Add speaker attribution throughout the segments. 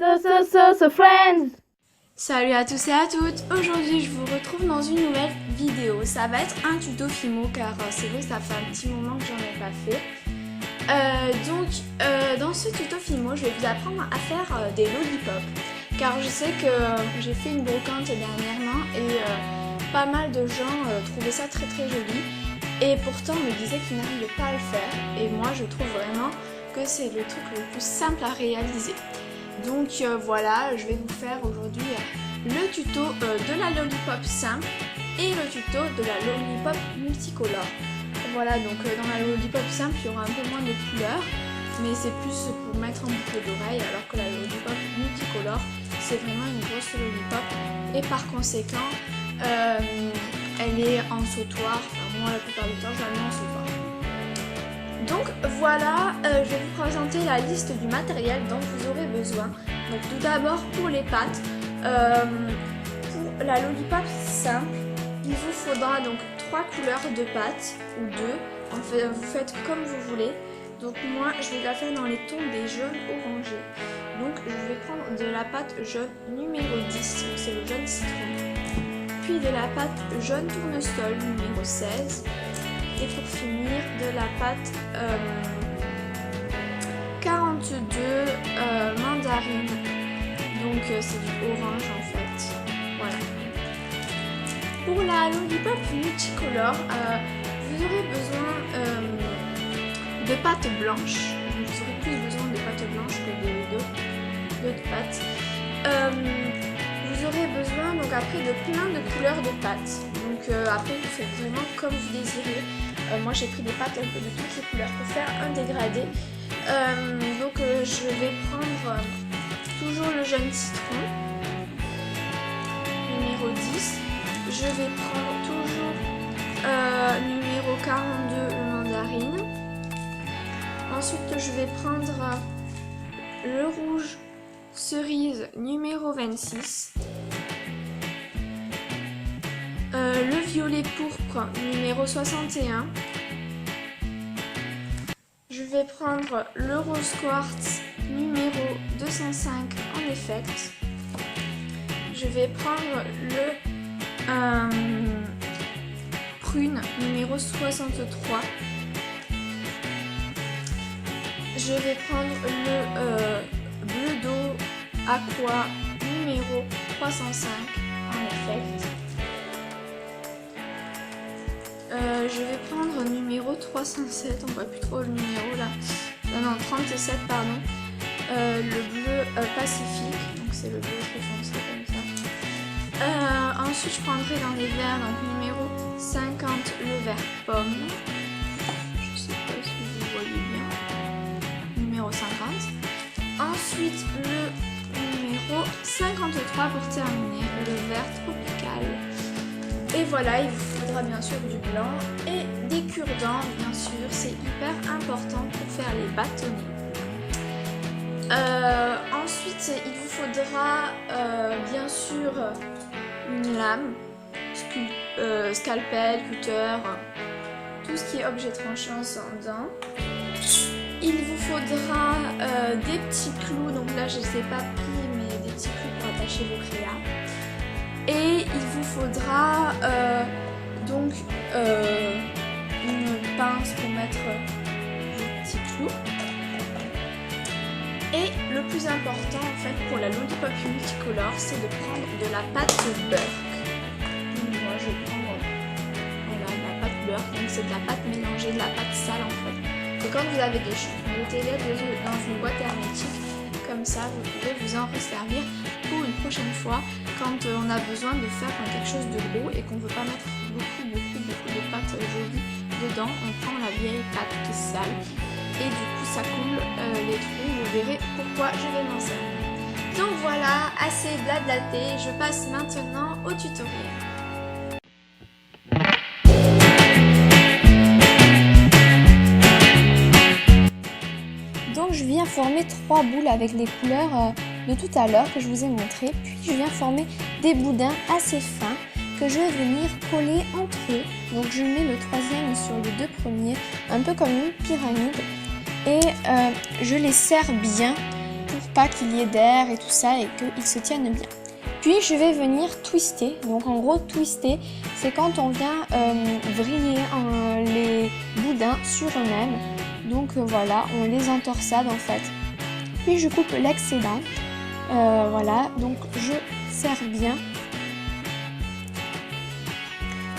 Speaker 1: So friends.
Speaker 2: Salut à tous et à toutes. Aujourd'hui je vous retrouve dans une nouvelle vidéo. Ça va être un tuto Fimo car c'est vrai que ça fait un petit moment que j'en ai pas fait. Dans ce tuto Fimo je vais vous apprendre à faire des lollipops. Car je sais que j'ai fait une brocante dernièrement et pas mal de gens trouvaient ça très joli. Et pourtant me disaient qu'ils n'arrivaient pas à le faire. Et moi je trouve vraiment que c'est le truc le plus simple à réaliser. Donc voilà, je vais vous faire aujourd'hui le tuto de la lollipop simple et le tuto de la lollipop multicolore. Voilà, donc dans la lollipop simple, il y aura un peu moins de couleurs, mais c'est plus pour mettre en boucle d'oreille, alors que la lollipop multicolore, c'est vraiment une grosse lollipop et par conséquent, elle est en sautoir. Enfin, moi, la plupart du temps, je la mets en sautoir. Donc voilà, je vais vous présenter la liste du matériel dont vous aurez besoin. Donc tout d'abord pour les pâtes, pour la lollipop simple, il vous faudra donc 3 couleurs de pâtes ou 2. Vous faites comme vous voulez. Donc moi je vais la faire dans les tons des jaunes orangés. Donc je vais prendre de la pâte jaune numéro 10, donc c'est le jaune citron. Puis de la pâte jaune tournesol numéro 16. Et pour finir, de la pâte 42 mandarine, donc c'est du orange en fait. Voilà. Pour la lollipop multicolore, vous aurez besoin de pâte blanche. Vous aurez plus besoin de pâte blanche que d'autres pâtes. Vous aurez besoin donc après de plein de couleurs de pâtes. Donc après vous faites vraiment comme vous désirez. Moi j'ai pris des pâtes un peu de toutes les couleurs pour faire un dégradé. Je vais prendre toujours le jaune citron, numéro 10. Je vais prendre toujours numéro 42 le mandarine. Ensuite je vais prendre le rouge cerise numéro 26. Le violet pourpre numéro 61. Je vais prendre le rose quartz numéro 205 en effect. Je vais prendre le prune numéro 63. Je vais prendre le bleu d'eau aqua numéro 305 en effect. Je vais prendre numéro 307, on voit plus trop le numéro là. Non, 37 pardon. Le bleu Pacifique, donc c'est le bleu très foncé comme ça. Ensuite je prendrai dans les verts, donc numéro 50 le vert pomme. Je sais pas si vous voyez bien. Numéro 50. Ensuite le numéro 53 pour terminer, le vert tropical. Et voilà, il vous faudra bien sûr du blanc et des cure-dents, bien sûr, c'est hyper important pour faire les bâtonnets. Ensuite, il vous faudra bien sûr une lame, scalpel, cutter, tout ce qui est objet tranchant sans dents. Il vous faudra des petits clous, donc là je ne les ai pas pris, mais des petits clous pour attacher vos créas. Et il vous faudra une pince pour mettre vos petits clous. Et le plus important en fait pour la lollipop multicolore, c'est de prendre de la pâte beurre. Donc moi je vais prendre la pâte beurre, donc c'est de la pâte mélangée, de la pâte sale en fait. Et quand vous avez des chutes, mettez-les dans une boîte hermétique, comme ça vous pouvez vous en resservir pour une prochaine fois quand on a besoin de faire quelque chose de gros et qu'on ne veut pas mettre beaucoup de pâte jolie dedans. On prend la vieille pâte qui est sale et du coup ça coule les trous. Vous verrez pourquoi je vais m'en servir. Donc voilà, assez blablaté, je passe maintenant au tutoriel. Donc je viens former 3 boules avec les couleurs de tout à l'heure que je vous ai montré. Puis je viens former des boudins assez fins que je vais venir coller entre eux. Donc je mets le troisième sur les deux premiers, un peu comme une pyramide. Et je les serre bien pour pas qu'il y ait d'air et tout ça et qu'il se tienne bien. Puis je vais venir twister. Donc en gros twister, c'est quand on vient vriller les boudins sur eux-mêmes. Donc voilà, on les entorsade en fait. Puis je coupe l'excédent. Voilà, donc je serre bien.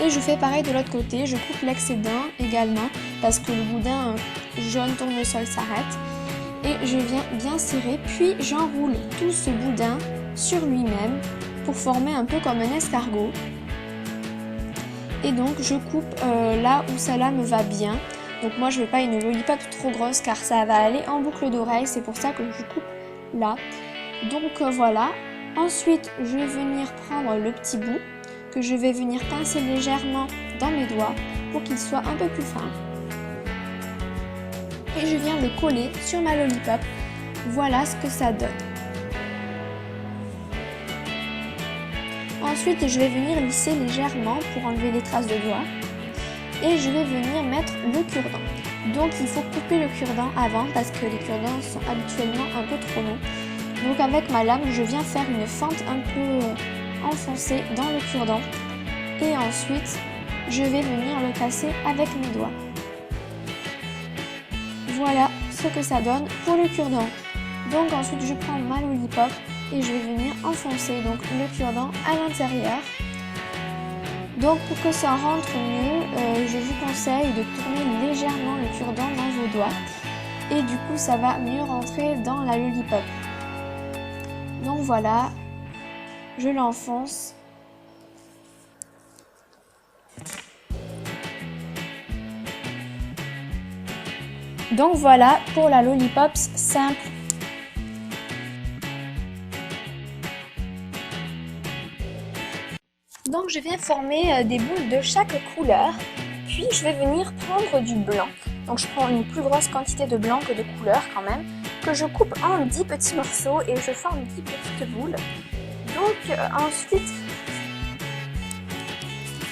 Speaker 2: Et je fais pareil de l'autre côté, je coupe l'excédent également parce que le boudin jaune tournesol s'arrête. Et je viens bien serrer, puis j'enroule tout ce boudin sur lui-même pour former un peu comme un escargot. Et donc je coupe là où celle-là me va bien. Donc moi je veux pas une lollipop trop grosse car ça va aller en boucle d'oreille, c'est pour ça que je coupe là. Donc voilà. Ensuite je vais venir prendre le petit bout que je vais venir pincer légèrement dans mes doigts pour qu'il soit un peu plus fin. Et je viens le coller sur ma lollipop. Voilà ce que ça donne. Ensuite, je vais venir lisser légèrement pour enlever les traces de doigts. Et je vais venir mettre le cure-dent. Donc il faut couper le cure-dent avant parce que les cure-dents sont habituellement un peu trop longs. Donc avec ma lame, je viens faire une fente un peu enfoncée dans le cure-dent. Et ensuite, je vais venir le casser avec mes doigts. Voilà ce que ça donne pour le cure-dent. Donc ensuite je prends ma lollipop et je vais venir enfoncer donc le cure-dent à l'intérieur. Donc pour que ça rentre mieux, je vous conseille de tourner légèrement le cure-dent dans vos doigts. Et du coup ça va mieux rentrer dans la lollipop. Donc voilà, je l'enfonce. Donc voilà pour la lollipops simple. Donc je viens former des boules de chaque couleur, puis je vais venir prendre du blanc. Donc je prends une plus grosse quantité de blanc que de couleur quand même, que je coupe en 10 petits morceaux et je forme 10 petites boules. Donc ensuite,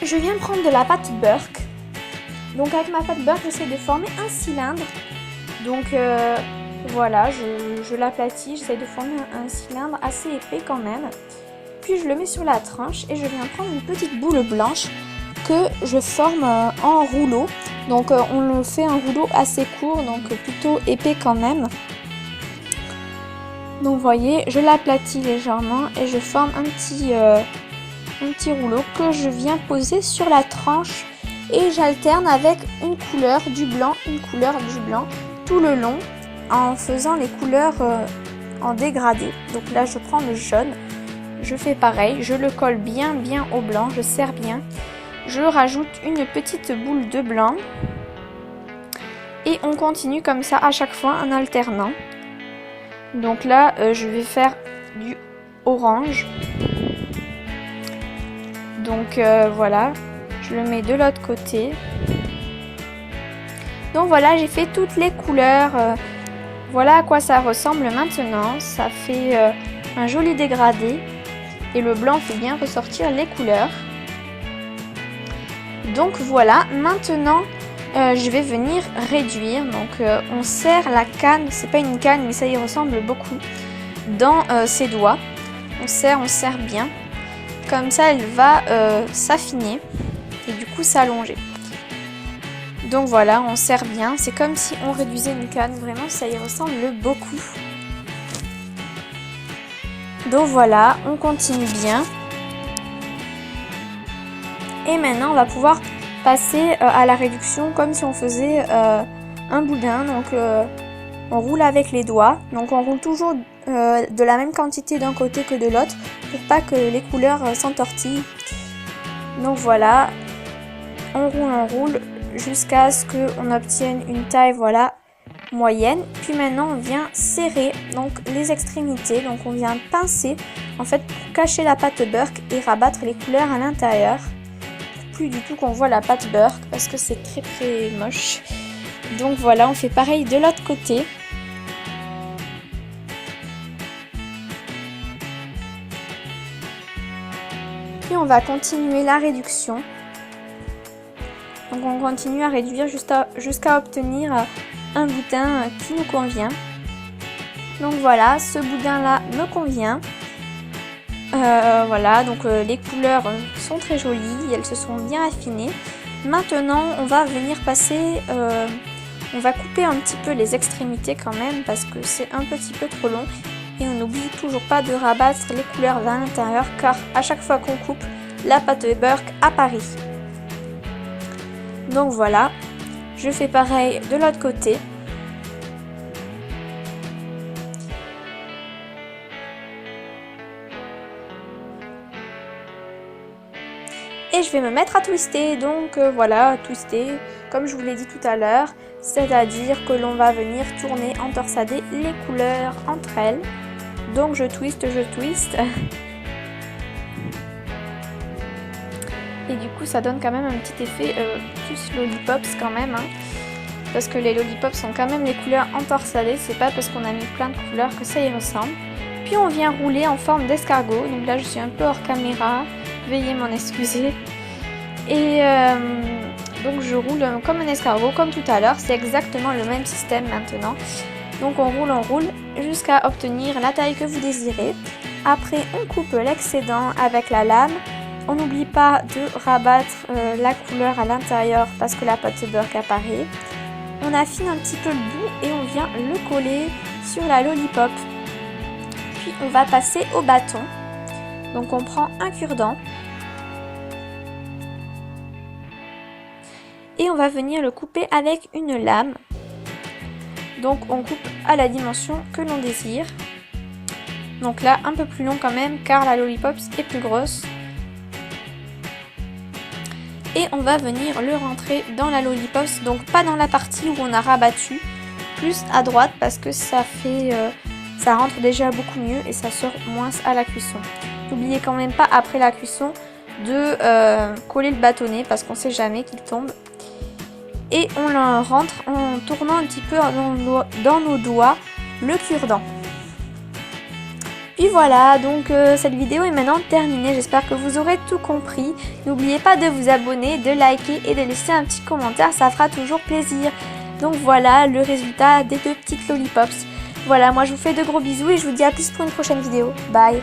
Speaker 2: je viens prendre de la pâte Burke. Donc avec ma pâte Burke, j'essaie de former un cylindre. Donc voilà, je l'aplatis, j'essaie de former un cylindre assez épais quand même. Puis je le mets sur la tranche et je viens prendre une petite boule blanche que je forme en rouleau. Donc on le fait un rouleau assez court, donc plutôt épais quand même. Donc vous voyez, je l'aplatis légèrement et je forme un petit rouleau que je viens poser sur la tranche. Et j'alterne avec une couleur du blanc, une couleur du blanc tout le long en faisant les couleurs en dégradé. Donc là je prends le jaune, je fais pareil, je le colle bien au blanc, je serre bien. Je rajoute une petite boule de blanc et on continue comme ça à chaque fois en alternant. Donc là je vais faire du orange. Donc voilà, je le mets de l'autre côté. Donc voilà, j'ai fait toutes les couleurs. Voilà à quoi ça ressemble maintenant. Ça fait un joli dégradé. Et le blanc fait bien ressortir les couleurs. Donc voilà, maintenant je vais venir réduire. Donc on serre la canne, c'est pas une canne mais ça y ressemble beaucoup, dans ses doigts. On serre bien. Comme ça elle va s'affiner et du coup s'allonger. Donc voilà, on serre bien, c'est comme si on réduisait une canne, vraiment ça y ressemble beaucoup. Donc voilà, on continue bien. Et maintenant on va pouvoir passer à la réduction comme si on faisait un boudin. Donc on roule avec les doigts, donc on roule toujours de la même quantité d'un côté que de l'autre pour pas que les couleurs s'entortillent. Donc voilà, on roule jusqu'à ce qu'on obtienne une taille voilà moyenne. Puis maintenant on vient serrer donc les extrémités, donc on vient pincer en fait pour cacher la pâte Burke et rabattre les couleurs à l'intérieur. Plus du tout qu'on voit la pâte Burke parce que c'est très moche. Donc voilà, on fait pareil de l'autre côté. Puis on va continuer la réduction. Donc on continue à réduire jusqu'à obtenir un boudin qui nous convient. Donc voilà, ce boudin là me convient. Voilà, donc les couleurs sont très jolies, elles se sont bien affinées. Maintenant on va venir passer, on va couper un petit peu les extrémités quand même parce que c'est un petit peu trop long. Et on n'oublie toujours pas de rabattre les couleurs vers l'intérieur car à chaque fois qu'on coupe, la pâte de beurre apparaît. Donc voilà, je fais pareil de l'autre côté. Et je vais me mettre à twister, donc voilà, twister comme je vous l'ai dit tout à l'heure, c'est-à-dire que l'on va venir tourner, entorsader les couleurs entre elles. Donc je twiste. Et du coup ça donne quand même un petit effet plus lollipops quand même, hein, parce que les lollipops sont quand même les couleurs entorsadées, c'est pas parce qu'on a mis plein de couleurs que ça y ressemble. Puis on vient rouler en forme d'escargot, donc là je suis un peu hors caméra, veuillez m'en excuser. Et donc je roule comme un escargot, comme tout à l'heure, c'est exactement le même système maintenant. Donc on roule jusqu'à obtenir la taille que vous désirez. Après on coupe l'excédent avec la lame. On n'oublie pas de rabattre la couleur à l'intérieur parce que la pâte de beurre apparaît. On affine un petit peu le bout et on vient le coller sur la lollipop. Puis on va passer au bâton. Donc on prend un cure-dent. Et on va venir le couper avec une lame. Donc on coupe à la dimension que l'on désire. Donc là un peu plus long quand même car la lollipop est plus grosse. Et on va venir le rentrer dans la lollipops, donc pas dans la partie où on a rabattu, plus à droite parce que ça fait, ça rentre déjà beaucoup mieux et ça sort moins à la cuisson. N'oubliez quand même pas après la cuisson de coller le bâtonnet parce qu'on sait jamais qu'il tombe. Et on le rentre en tournant un petit peu dans nos doigts le cure-dent. Puis voilà, donc cette vidéo est maintenant terminée, j'espère que vous aurez tout compris. N'oubliez pas de vous abonner, de liker et de laisser un petit commentaire, ça fera toujours plaisir. Donc voilà le résultat des deux petites lollipops. Voilà, moi je vous fais de gros bisous et je vous dis à plus pour une prochaine vidéo. Bye!